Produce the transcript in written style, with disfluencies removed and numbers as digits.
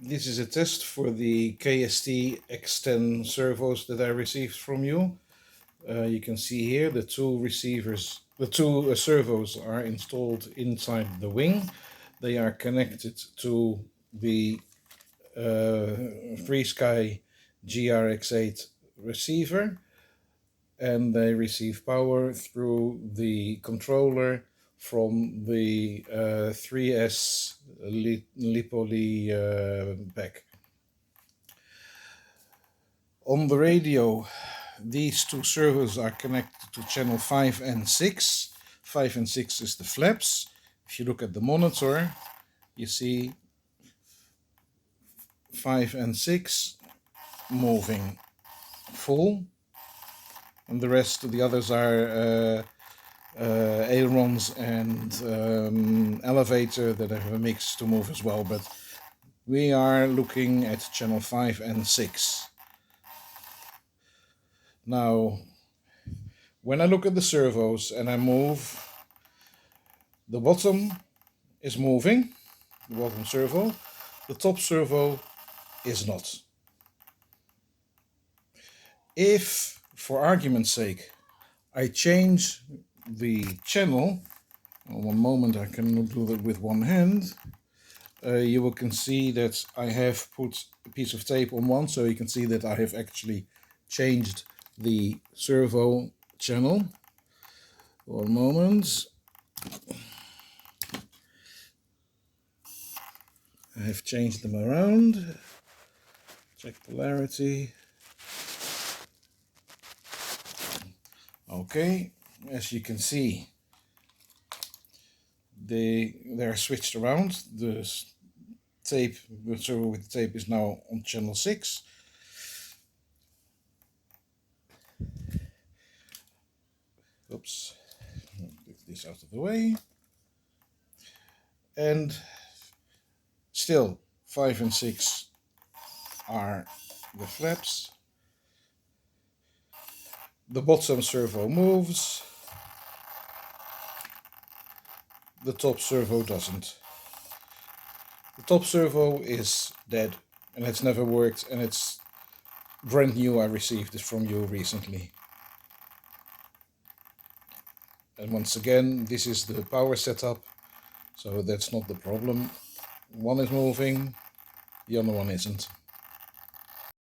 This is a test for the KST X10 servos that I received from you. You can see here the two servos are installed inside the wing. They are connected to the FreeSky GRX8 receiver, and they receive power through the controller from the 3S Lipoli pack. On the radio, these two servos are connected to channel 5 and 6. 5 and 6 is the flaps. If you look at the monitor, you see 5 and 6 moving full, and the rest of the others are ailerons and elevator that have a mix to move as well, but we are looking at channel 5 and 6. Now, when I look at the servos and I move, the bottom is moving, the bottom servo, the top servo is not. If, for argument's sake, I change the channel, one moment, I can do that with one hand, you can see that I have put a piece of tape on one, so you can see that I have actually changed the servo channel. One moment. I have changed them around. Check polarity. Okay, as you can see, they're switched around. The tape, the servo with the tape is now on channel 6. Oops, get this out of the way. And still 5 and 6 are the flaps. The bottom servo moves, the top servo doesn't. The top servo is dead, and it's never worked, and it's brand new. I received it from you recently. And once again, this is the power setup, so that's not the problem. One is moving, the other one isn't.